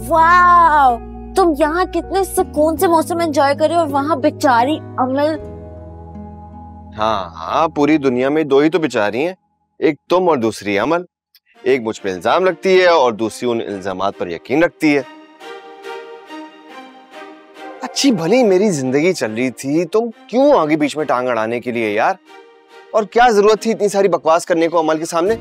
वाह, तुम यहाँ कितने सुकून से मौसम एंजॉय कर रहे हो और वहाँ बेचारी अमल। हाँ हाँ, पूरी दुनिया में दो ही तो बेचारी हैं, एक तुम और दूसरी अमल। एक मुझ पे इल्जाम लगती है और दूसरी उन इल्जामात पर यकीन रखती है। अच्छी भली मेरी जिंदगी चल रही थी, तुम क्यों आगे बीच में टांग अड़ाने के लिए यार? और क्या जरूरत थी इतनी सारी बकवास करने को अमल के सामने?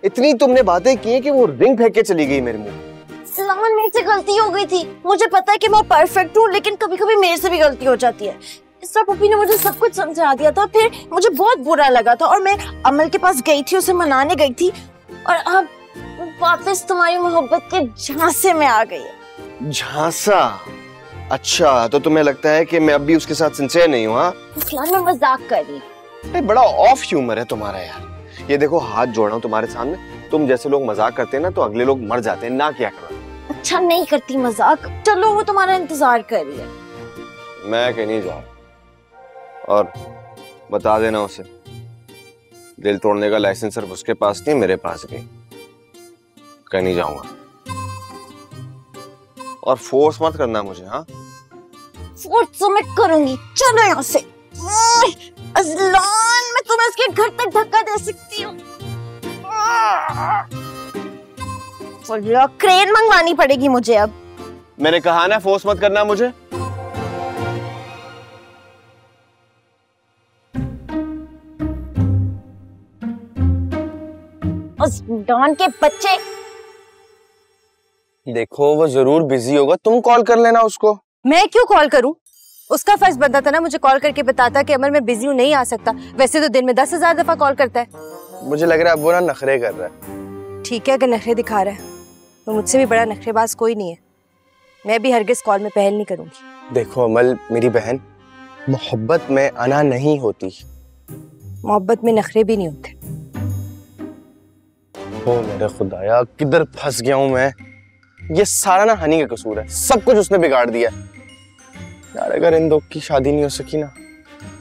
इतनी तुमने बातें की हैं कि वो रिंग फेंक के चली गई मेरे मुंह। सलामन, मेरे से गलती हो गई थी। मुझे पता है कि मैं परफेक्ट हूँ, लेकिन कभी कभी मेरे से भी गलती हो जाती है। इस तरह पप्पी ने मुझे सब कुछ समझा दिया था, फिर मुझे बहुत बुरा लगा था और मैं अमल के पास गई थी, उसे मनाने गई थी, और अब वापस तुम्हारी मोहब्बत के झांसे में आ गई। झांसा? अच्छा, तो तुम्हें लगता है कि मैं अब भी उसके साथ सिंसियर नहीं हूँ? हाँ, मैं मजाक कर रही। बड़ा ऑफ ह्यूमर है तुम्हारा यार। ये देखो, हाथ जोड़ रहा हूँ तुम्हारे सामने, तुम जैसे लोग मजाक करते हैं ना तो अगले लोग मर जाते हैं, ना क्या करो। अच्छा, नहीं करती मजाक। चलो, वो तुम्हारा इंतजार कर रही है। मैं कहीं नहीं जाऊँ, और बता देना उसे, दिल तोड़ने का लाइसेंस सिर्फ उसके पास नहीं, मेरे पास भी। कहीं नहीं जाऊंगा, और फोर्स मत करना मुझे। हाँ, फोर्स तो मैं करूंगी। चलो यहाँ से। अज़लान, मैं तुम्हें उसके घर तक धक्का दे सकती हूँ। क्रेन मंगवानी पड़ेगी मुझे अब। मैंने कहा ना, फोर्स मत करना मुझे। अज़लान के बच्चे। देखो, वो जरूर बिजी होगा, तुम कॉल कर लेना उसको। मैं क्यों कॉल करूं? उसका फर्ज बनता था ना मुझे कॉल करके बताता कि अमल मैं बिजी हूँ, नहीं आ सकता। वैसे तो दिन में 10,000 दफा कॉल करता है। मुझे लग रहा है वो ना नखरे कर रहा है। ठीक है, अगर नखरे दिखा रहा है तो मुझसे भी बड़ा नखरेबाज कोई नहीं है। मैं भी हरगिज कॉल में पहल नहीं करूंगी। देखो अमल मेरी बहन, मोहब्बत में अना नहीं होती। मोहब्बत में नखरे भी नहीं होते। ओ मेरे खुदाया, किधर फंस गया हूं मैं। ये सारा ना हनी का कसूर है, सब कुछ उसने बिगाड़ दिया यार। अगर इन दो की शादी नहीं हो सकी ना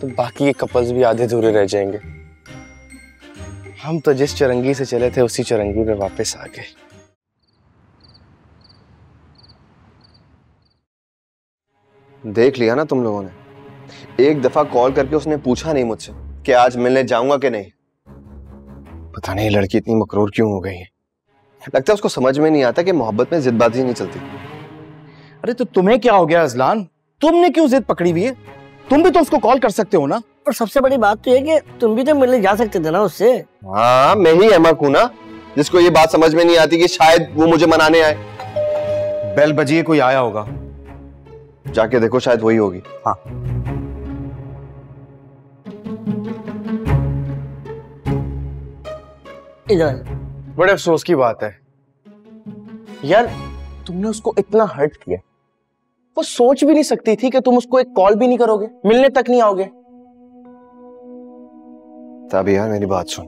तो बाकी के कपल्स भी आधे अधूरे रह जाएंगे। हम तो जिस चरंगी से चले थे उसी चरंगी पे वापस आ गए। देख लिया ना तुम लोगों ने, एक दफा कॉल करके उसने पूछा नहीं मुझसे कि आज मिलने जाऊंगा कि नहीं। पता नहीं लड़की इतनी मकरूर क्यों हो गई है। लगता है उसको समझ में नहीं आता कि मोहब्बत में जिदबाजी नहीं चलती। अरे तो तुम्हें क्या हो गया अज़लान? तुमने क्यों जिद पकड़ी हुई है? तुम भी तो उसको कॉल कर सकते हो ना। और सबसे बड़ी बात तो ये कि तुम भी तो मिलने जा सकते थे ना उससे। हाँ, मैं ही अहमक हूं ना जिसको ये बात समझ में नहीं आती कि शायद वो मुझे मनाने आए। बेल बजिए, कोई आया होगा। जाके देखो, शायद वही होगी। हाँ। इधर। बड़े अफसोस की बात है यार, तुमने उसको इतना हर्ट किया। वो सोच भी नहीं सकती थी कि तुम उसको एक कॉल भी नहीं करोगे, मिलने तक नहीं आओगे। तब यार मेरी बात सुन,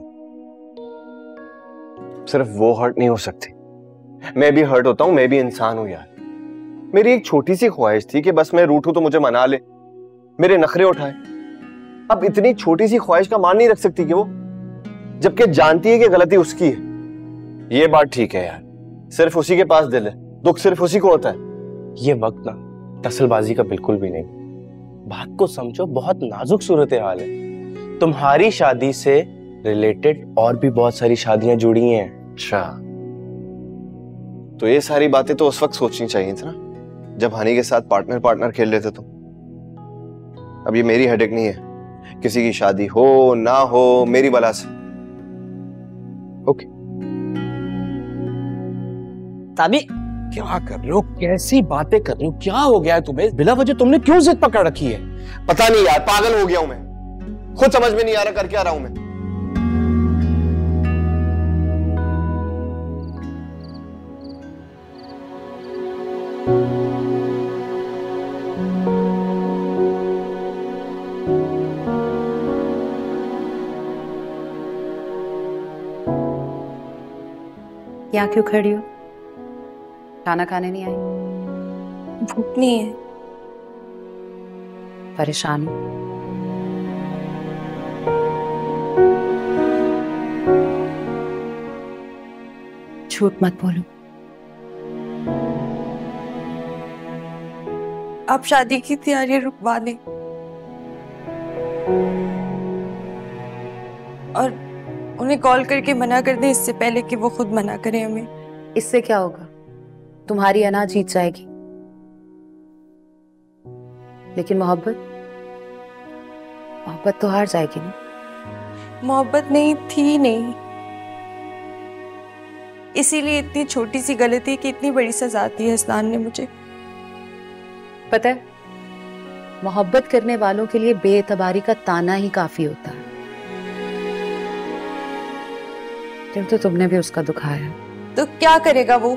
सिर्फ वो हर्ट नहीं हो सकती, मैं भी हर्ट होता हूं। मैं भी इंसान हूं यार। मेरी एक छोटी सी ख्वाहिश थी कि बस मैं रूठूं तो मुझे मना ले, मेरे नखरे उठाए। अब इतनी छोटी सी ख्वाहिश का मान नहीं रख सकती कि वो, जबकि जानती है कि गलती उसकी है। ये बात ठीक है यार, सिर्फ उसी के पास दिल है, दुख सिर्फ उसी को होता है। ये वक्त ना टसलबाजी का बिल्कुल भी नहीं। बात को समझो, बहुत नाजुक सूरत हाल है। तुम्हारी शादी से रिलेटेड और भी बहुत सारी शादियां जुड़ी हैं। अच्छा, तो ये सारी बातें तो उस वक्त सोचनी चाहिए थी ना जब हनी के साथ पार्टनर पार्टनर खेल रहे थे तुम। अब ये मेरी हेडेक नहीं है, किसी की शादी हो ना हो मेरी बला से। ओके। ताबी, क्या कर रहे हो? कैसी बातें कर रहे हो? क्या हो गया है तुम्हें? बिला वजह तुमने क्यों जिद पकड़ रखी है? पता नहीं यार, पागल हो गया हूं मैं, खुद समझ में नहीं आ रहा कर क्या रहा हूं मैं। यहाँ क्यों खड़ी हो? खाना खाने नहीं आई? भूख नहीं है। परेशान हूं? झूठ मत बोलो। आप शादी की तैयारी रुकवा दें और उन्हें कॉल करके मना कर दें इससे पहले कि वो खुद मना करें हमें। इससे क्या होगा? तुम्हारी अना जीत जाएगी, लेकिन मोहब्बत तो हार जाएगी ना। मोहब्बत नहीं थी नहीं, इसीलिए इतनी छोटी सी गलती की इतनी बड़ी सजा दी है अज़लान ने मुझे। पता है, मोहब्बत करने वालों के लिए बेएतबारी का ताना ही काफी होता है। तो तुमने भी उसका दुखाया। तो क्या करेगा वो?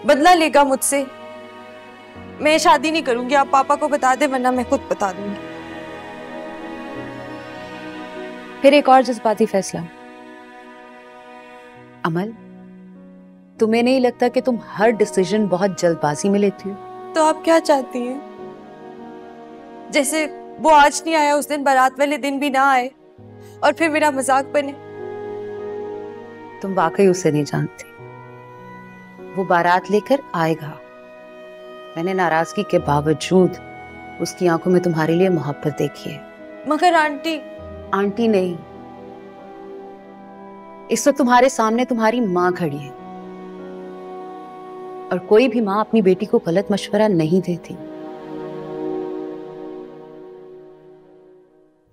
बदला लेगा मुझसे। मैं शादी नहीं करूंगी, आप पापा को बता दे वरना मैं खुद बता दूंगी। फिर एक और जज्बाती फैसला। अमल, तुम्हें नहीं लगता कि तुम हर डिसीजन बहुत जल्दबाजी में लेती हो? तो आप क्या चाहती हैं? जैसे वो आज नहीं आया, उस दिन बारात वाले दिन भी ना आए और फिर मेरा मजाक बने। तुम वाकई उसे नहीं जानती। वो बारात लेकर आएगा। मैंने नाराजगी के बावजूद उसकी आंखों में तुम्हारे लिए मोहब्बत देखी है। मगर आंटी नहीं, इस वक्त तुम्हारे सामने तुम्हारी माँ खड़ी है और कोई भी माँ अपनी बेटी को गलत मशवरा नहीं देती।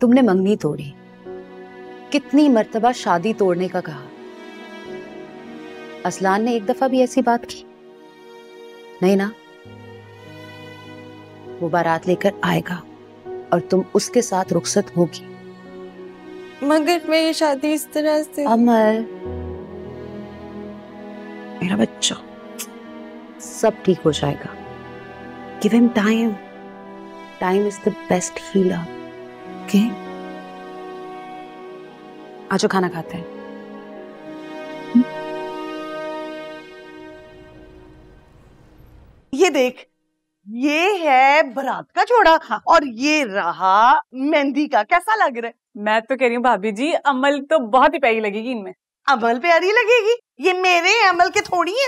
तुमने मंगनी तोड़ी, कितनी मर्तबा शादी तोड़ने का कहा। अज़लान ने एक दफा भी ऐसी बात की नहीं ना? वो बारात लेकर आएगा और तुम उसके साथ रुखसत होगी। मगर मैं ये शादी इस तरह से। अमल, मेरा बच्चा, सब ठीक हो जाएगा। Give him time. Time is the best healer. Okay, आज खाना खाते हैं। ये देख, ये है बारात का जोड़ा और ये रहा मेहंदी का। कैसा लग रहा है? मैं तो कह रही हूँ भाभी जी, अमल तो बहुत ही प्यारी लगेगी इनमें। अमल प्यारी लगेगी? ये मेरे अमल के थोड़ी है।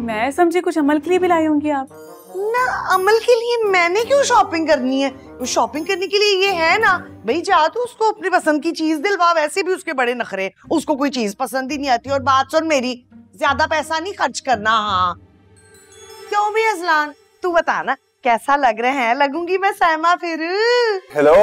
मैं समझी कुछ अमल के लिए भी लाई होंगी आप। ना, अमल के लिए मैंने क्यों शॉपिंग करनी है? शॉपिंग करने के लिए ये है ना भाई, जा तू उसको अपनी पसंद की चीज दिलवा। वैसे भी उसके बड़े नखरे, उसको कोई चीज पसंद ही नहीं आती। और बात सुन मेरी, ज्यादा पैसा नहीं खर्च करना। हाँ क्यों भी अज़लान, तू बता ना कैसा लग रहे हैं? लगूंगी मैं सहमा फिर। हेलो,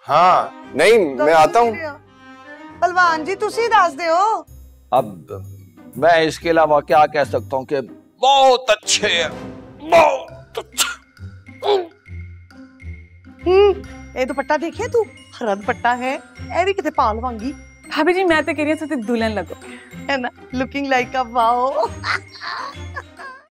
हाँ नहीं मैं आता हूँ। पहलवान जी तुसी दस दे हो। अब मैं इसके अलावा क्या कह सकता हूँ कि बहुत अच्छे हैं, बहुत अच्छे। ये दुपट्टा देखिए तू, हरा दुपट्टा है। ए भी कितने पाल वांगी। भाभी जी मैं तो कह रही हूँ दुल्हन लगो, है ना, लुकिंग लाइक अ वाओ।